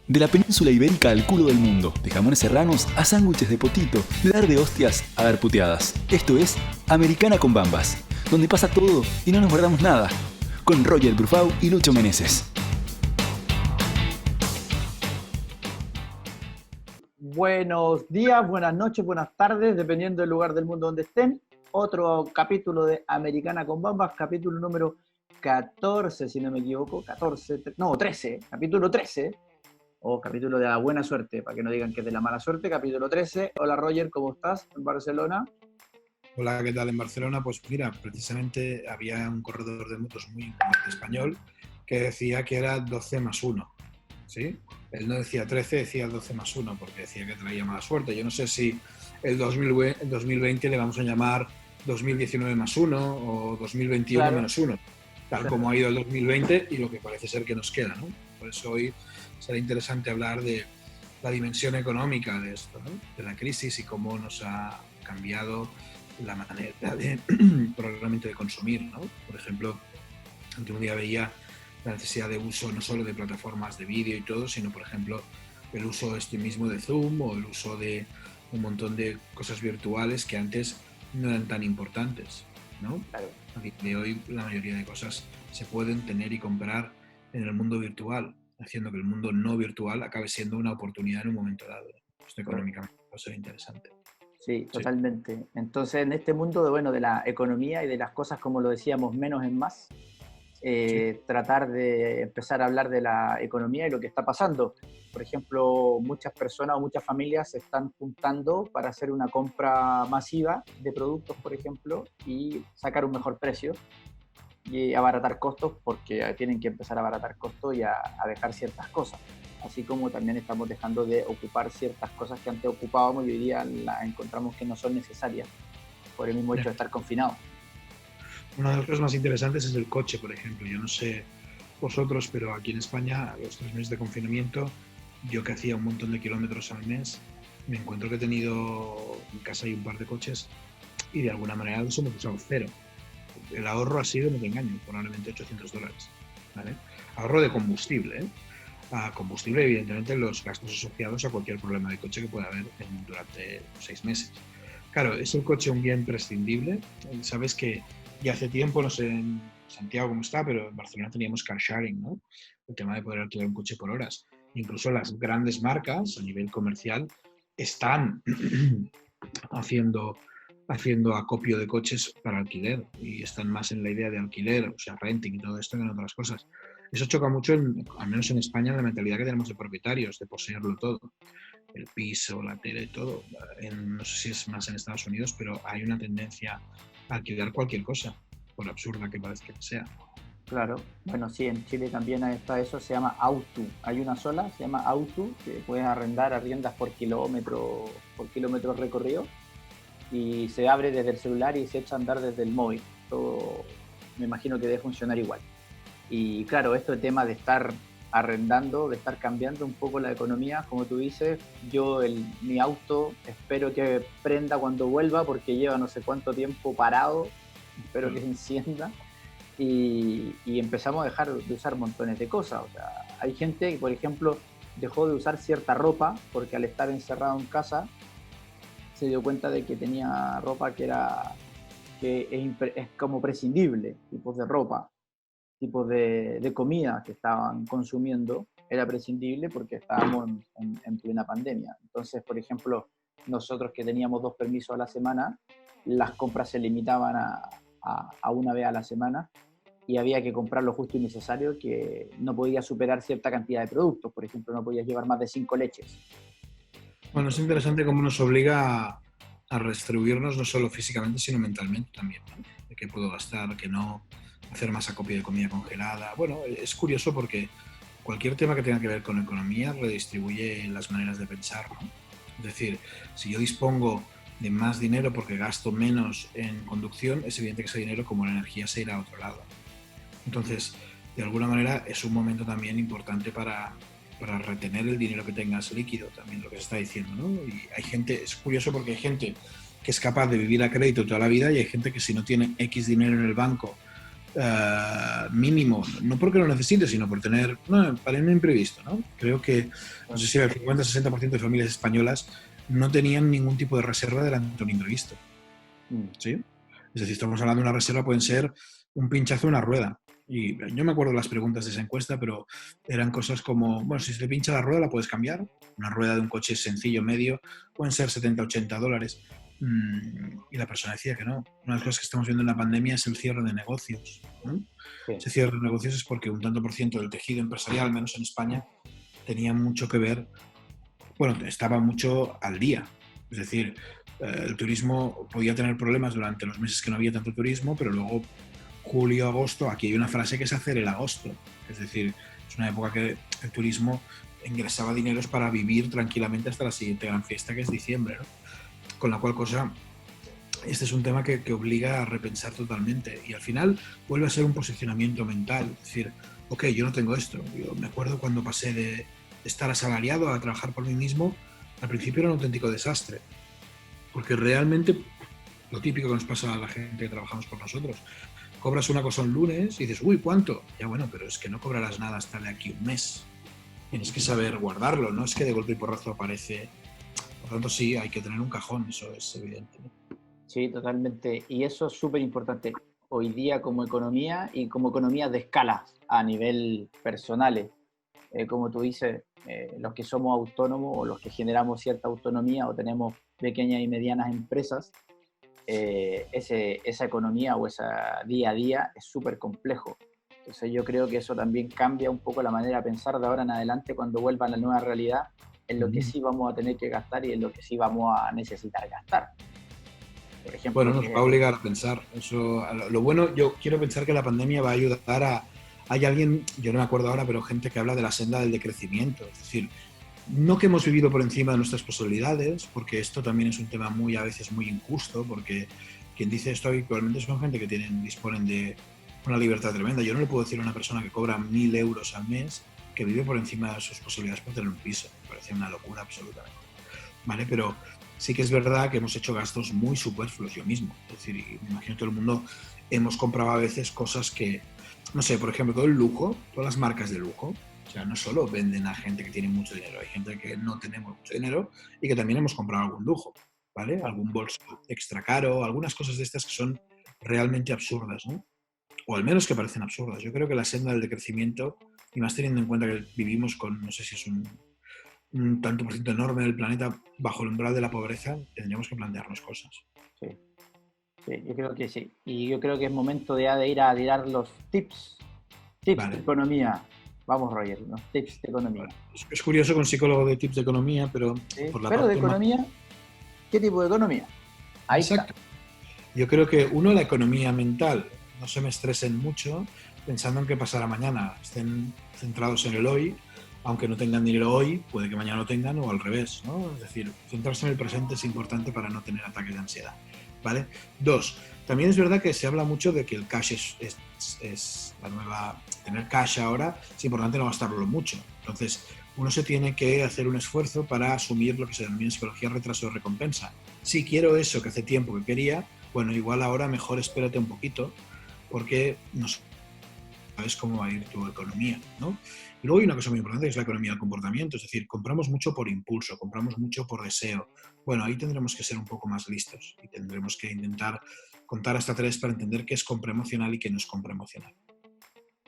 De la península ibérica al culo del mundo, de jamones serranos a sándwiches de potito, de dar de hostias a dar puteadas. Esto es Americana con Bambas, donde pasa todo y no nos guardamos nada. Con Roger Brufau y Lucho Meneses. Buenos días, buenas noches, buenas tardes, dependiendo del lugar del mundo donde estén. Otro capítulo de Americana con Bambas, capítulo número 14, si no me equivoco. 13, capítulo 13. O capítulo de la buena suerte, para que no digan que es de la mala suerte, capítulo 13. Hola Roger, ¿cómo estás en Barcelona? Hola, ¿qué tal en Barcelona? Pues mira, precisamente había un corredor de motos muy importante español que decía que era 12 más 1, ¿sí? Él no decía 13, decía 12 más 1, porque decía que traía mala suerte. Yo no sé si el 2020 le vamos a llamar 2019 más 1 o 2021 Claro. menos 1, tal como ha ido el 2020 y lo que parece ser que nos queda, ¿no? Por eso hoy será interesante hablar de la dimensión económica de esto, ¿no? De la crisis y cómo nos ha cambiado la manera de probablemente de consumir, ¿no? Por ejemplo, un día veía la necesidad de uso no solo de plataformas de vídeo y todo, sino por ejemplo el uso este mismo de Zoom o el uso de un montón de cosas virtuales que antes no eran tan importantes, ¿no? Claro. A día de hoy la mayoría de cosas se pueden tener y comprar en el mundo virtual, haciendo que el mundo no virtual acabe siendo una oportunidad en un momento dado. Esto económicamente va a ser interesante. Sí, totalmente. Entonces, en este mundo de la economía y de las cosas, como lo decíamos, menos es más, tratar de empezar a hablar de la economía y lo que está pasando. Por ejemplo, muchas personas o muchas familias se están juntando para hacer una compra masiva de productos, por ejemplo, y sacar un mejor precio y abaratar costos, porque tienen que empezar a abaratar costos y a dejar ciertas cosas. Así como también estamos dejando de ocupar ciertas cosas que antes ocupábamos y hoy día las encontramos que no son necesarias por el mismo hecho de estar confinados. Una de las cosas más interesantes es el coche, por ejemplo. Yo no sé vosotros, pero aquí en España, los 3 meses de confinamiento, yo que hacía un montón de kilómetros al mes, me encuentro que he tenido en casa hay un par de coches y de alguna manera los hemos usado cero. El ahorro ha sido, no te engaño, probablemente $800, ¿vale? Ahorro de combustible, ¿eh? A combustible, evidentemente, los gastos asociados a cualquier problema de coche que pueda haber durante 6 meses. Claro, ¿es el coche un bien prescindible? Sabes que ya hace tiempo, no sé en Santiago cómo está, pero en Barcelona teníamos car sharing, ¿no? El tema de poder alquilar un coche por horas. Incluso las grandes marcas a nivel comercial están haciendo acopio de coches para alquiler y están más en la idea de alquiler, o sea, renting y todo esto que en otras cosas. Eso choca mucho, al menos en España, en la mentalidad que tenemos de propietarios, de poseerlo todo. El piso, la tele, todo. No sé si es más en Estados Unidos, pero hay una tendencia a alquilar cualquier cosa, por absurda que parezca que sea. Claro, bueno, sí, en Chile también está eso, se llama Auto. Hay una sola, se llama Auto, que puedes arriendas por kilómetro recorrido y se abre desde el celular y se echa a andar desde el móvil. Todo me imagino que debe funcionar igual. Y claro, esto de tema de estar arrendando, de estar cambiando un poco la economía, como tú dices, mi auto espero que prenda cuando vuelva porque lleva no sé cuánto tiempo parado, espero que se encienda y empezamos a dejar de usar montones de cosas. O sea, hay gente que, por ejemplo, dejó de usar cierta ropa porque al estar encerrado en casa se dio cuenta de que tenía ropa que es como prescindible, tipos de ropa, tipos de comida que estaban consumiendo, era prescindible porque estábamos en plena pandemia. Entonces, por ejemplo, nosotros que teníamos 2 permisos a la semana, las compras se limitaban a una vez a la semana y había que comprar lo justo y necesario, que no podía superar cierta cantidad de productos. Por ejemplo, no podías llevar más de 5 leches. Bueno, es interesante cómo nos obliga a redistribuirnos no solo físicamente, sino mentalmente también, ¿no? De qué puedo gastar, qué no, hacer más acopio de comida congelada. Bueno, es curioso porque cualquier tema que tenga que ver con economía redistribuye las maneras de pensar, ¿no? Es decir, si yo dispongo de más dinero porque gasto menos en conducción, es evidente que ese dinero, como la energía, se irá a otro lado. Entonces, de alguna manera, es un momento también importante para retener el dinero que tengas líquido, también lo que se está diciendo, ¿no? Y hay gente, es curioso porque hay gente que es capaz de vivir a crédito toda la vida y hay gente que si no tiene X dinero en el banco mínimo, no porque lo necesite, sino por tener, no, para un imprevisto, ¿no? Creo que, no sé si el 50-60% de familias españolas no tenían ningún tipo de reserva delante de un imprevisto, ¿sí? Es decir, estamos hablando de una reserva, pueden ser un pinchazo de una rueda. Y yo me acuerdo las preguntas de esa encuesta, pero eran cosas como, bueno, si se te pincha la rueda, ¿la puedes cambiar? Una rueda de un coche sencillo, medio, pueden ser 70-80 dólares. Y la persona decía que no. Una de las cosas que estamos viendo en la pandemia es el cierre de negocios, ¿no? Sí. Ese cierre de negocios es porque un tanto por ciento del tejido empresarial, al menos en España, tenía mucho que ver, bueno, estaba mucho al día. Es decir, el turismo podía tener problemas durante los meses que no había tanto turismo, pero luego julio, agosto, aquí hay una frase que es hacer el agosto. Es decir, es una época que el turismo ingresaba dineros para vivir tranquilamente hasta la siguiente gran fiesta, que es diciembre, ¿no? Con la cual cosa, este es un tema que obliga a repensar totalmente. Y al final vuelve a ser un posicionamiento mental. Es decir, ok, yo no tengo esto. Yo me acuerdo cuando pasé de estar asalariado a trabajar por mí mismo, al principio era un auténtico desastre. Porque realmente lo típico que nos pasa a la gente que trabajamos por nosotros, cobras una cosa un lunes y dices, uy, ¿cuánto? Ya bueno, pero es que no cobrarás nada hasta de aquí un mes. Tienes que saber guardarlo, no es que de golpe y porrazo aparece. Por tanto, sí, hay que tener un cajón, eso es evidente, ¿no? Sí, totalmente. Y eso es súper importante hoy día como economía y como economía de escala a nivel personal. Como tú dices, los que somos autónomos o los que generamos cierta autonomía o tenemos pequeñas y medianas empresas, esa economía o esa día a día es súper complejo. Entonces yo creo que eso también cambia un poco la manera de pensar de ahora en adelante cuando vuelva a la nueva realidad, en lo que sí vamos a tener que gastar y en lo que sí vamos a necesitar gastar. Por ejemplo, Bueno, nos va a obligar a pensar. Eso, lo bueno, yo quiero pensar que la pandemia va a ayudar a... Hay alguien, yo no me acuerdo ahora, pero gente que habla de la senda del decrecimiento. Es decir, no que hemos vivido por encima de nuestras posibilidades, porque esto también es un tema a veces muy injusto, porque quien dice esto habitualmente son gente que disponen de una libertad tremenda. Yo no le puedo decir a una persona que cobra 1.000 euros al mes que vive por encima de sus posibilidades por tener un piso. Me parece una locura absolutamente. ¿Vale? Pero sí que es verdad que hemos hecho gastos muy superfluos yo mismo. Es decir, me imagino que todo el mundo hemos comprado a veces cosas que, no sé, por ejemplo, todo el lujo, todas las marcas de lujo, o sea, no solo venden a gente que tiene mucho dinero, hay gente que no tenemos mucho dinero y que también hemos comprado algún lujo, ¿vale? Algún bolso extra caro, algunas cosas de estas que son realmente absurdas, ¿no? O al menos que parecen absurdas. Yo creo que la senda del decrecimiento, y más teniendo en cuenta que vivimos con, no sé si es un tanto por ciento enorme del planeta bajo el umbral de la pobreza, tendríamos que plantearnos cosas. Sí, sí, yo creo que sí. Y yo creo que es momento de ir a tirar los tips. Tips Vale. de economía. Vamos, Roger, los tips de economía. Vale. Es curioso que un psicólogo de tips de economía, pero ¿Sí? por la Pero parte de economía, ¿qué tipo de economía? Ahí Exacto. está. Yo creo que la economía mental, no se me estresen mucho pensando en qué pasará mañana, estén centrados en el hoy, aunque no tengan dinero hoy, puede que mañana lo tengan o al revés, ¿no? Es decir, centrarse en el presente es importante para no tener ataques de ansiedad, ¿vale? 2, también es verdad que se habla mucho de que el cash es la nueva... Tener cash ahora es importante no gastarlo mucho. Entonces, uno se tiene que hacer un esfuerzo para asumir lo que se denomina en psicología retraso de recompensa. Si quiero eso que hace tiempo que quería, bueno, igual ahora mejor espérate un poquito, porque no sabes cómo va a ir tu economía, ¿no? Y luego hay una cosa muy importante que es la economía del comportamiento, es decir, compramos mucho por impulso, compramos mucho por deseo. Bueno, ahí tendremos que ser un poco más listos y tendremos que intentar contar hasta 3 para entender qué es compra emocional y qué no es compra emocional.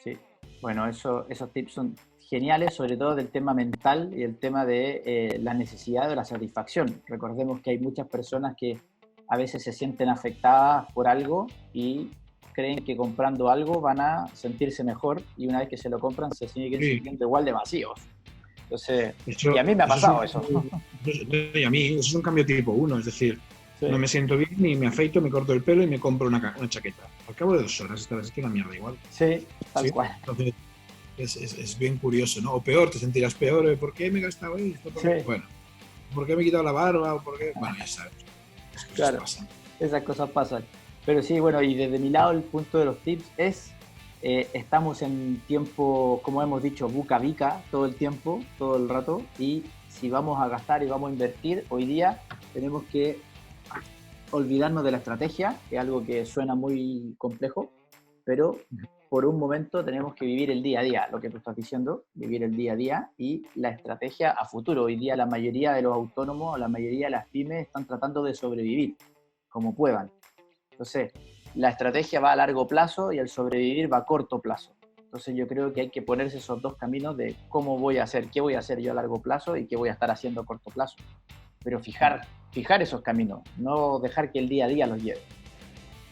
Sí, bueno, esos tips son geniales, sobre todo del tema mental y el tema de la necesidad de la satisfacción. Recordemos que hay muchas personas que a veces se sienten afectadas por algo y creen que comprando algo van a sentirse mejor y una vez que se lo compran se siguen sintiendo igual de vacíos. Entonces, y a mí me ha pasado eso. Y a mí, eso es un cambio tipo 1, es decir, sí. No me siento bien y me afeito, me corto el pelo y me compro una chaqueta. Al cabo de 2 horas estarás hecho una mierda igual. Sí, tal cual. Entonces, es bien curioso, ¿no? O peor, te sentirás peor, ¿por qué me he gastado esto? Sí. Bueno, ¿por qué me he quitado la barba? ¿O por qué? Bueno, ya sabes. Claro, pasan. Esas cosas pasan. Pero sí, bueno, y desde mi lado el punto de los tips es, estamos en tiempo, como hemos dicho, buca-bica todo el tiempo, todo el rato, y si vamos a gastar y vamos a invertir, hoy día tenemos que olvidarnos de la estrategia, que es algo que suena muy complejo, pero por un momento tenemos que vivir el día a día, lo que tú estás diciendo, vivir el día a día y la estrategia a futuro. Hoy día la mayoría de los autónomos, la mayoría de las pymes están tratando de sobrevivir como puedan. Entonces, la estrategia va a largo plazo y el sobrevivir va a corto plazo. Entonces yo creo que hay que ponerse esos dos caminos de cómo voy a hacer, qué voy a hacer yo a largo plazo y qué voy a estar haciendo a corto plazo. Pero fijar esos caminos, no dejar que el día a día los lleve.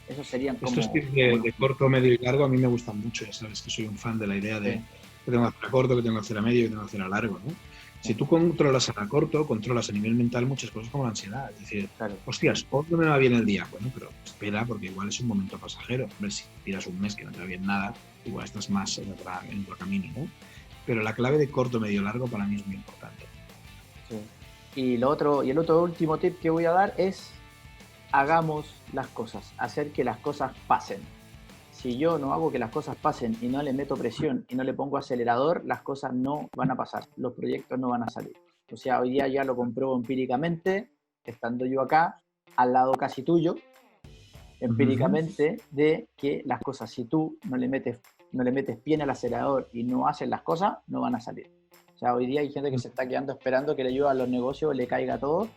Esos serían como... Estos tips de corto, medio y largo a mí me gustan mucho. Ya sabes que soy un fan de la idea de que tengo que hacer a corto, que tengo que hacer a medio y que tengo que hacer a largo, ¿no? Si tú controlas a corto, controlas a nivel mental muchas cosas como la ansiedad. Es decir, hostias, hoy no me va bien el día. Bueno, pero espera, porque igual es un momento pasajero. A ver, si tiras un mes que no te va bien nada, igual estás más en otro camino, ¿no? Pero la clave de corto, medio, largo para mí es muy importante. Sí. Y el otro último tip que voy a dar es hagamos las cosas, hacer que las cosas pasen. Si yo no hago que las cosas pasen y no le meto presión y no le pongo acelerador, las cosas no van a pasar, los proyectos no van a salir. O sea, hoy día ya lo compruebo empíricamente, estando yo acá, al lado casi tuyo, empíricamente, de que las cosas, si tú no le metes pie en el acelerador y no haces las cosas, no van a salir. O sea, hoy día hay gente que se está quedando esperando que le ayude a los negocios, le caiga todo,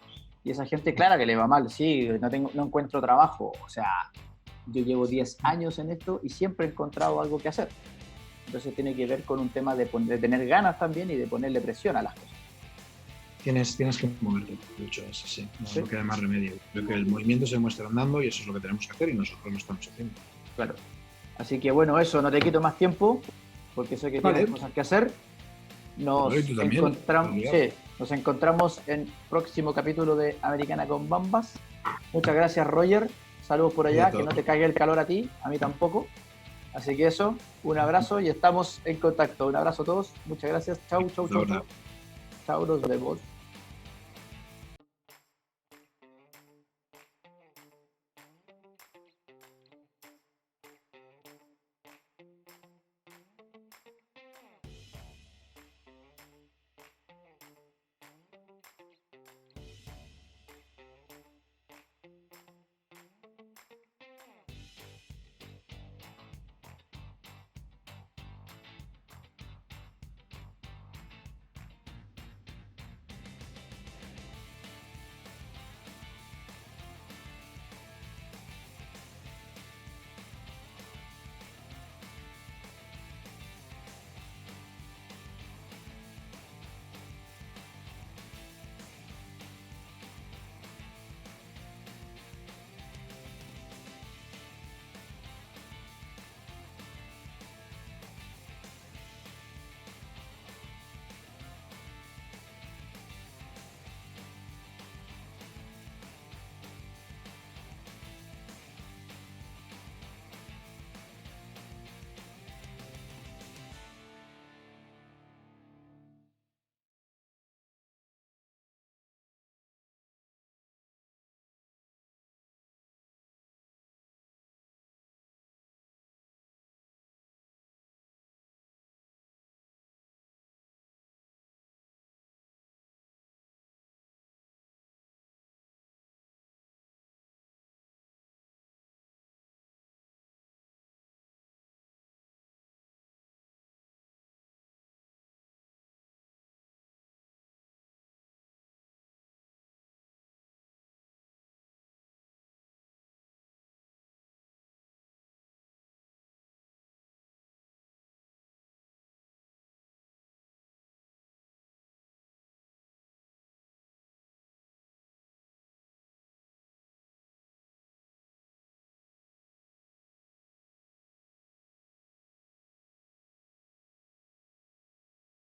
y esa gente, claro que le va mal, sí, no encuentro trabajo, o sea, yo llevo 10 años en esto y siempre he encontrado algo que hacer. Entonces tiene que ver con un tema de tener ganas también y de ponerle presión a las cosas. Tienes que moverte, de hecho, sí. No queda más remedio. Creo que el movimiento se muestra andando y eso es lo que tenemos que hacer y nosotros lo estamos haciendo. Claro. Así que bueno, eso, no te quito más tiempo porque sé que tienes cosas que hacer. Nos encontramos en el próximo capítulo de Americana con Bambas. Muchas gracias, Roger. Saludos por allá, que no te caiga el calor a ti, a mí tampoco. Así que eso, un abrazo y estamos en contacto. Un abrazo a todos, muchas gracias. Chau. Chau, nos vemos.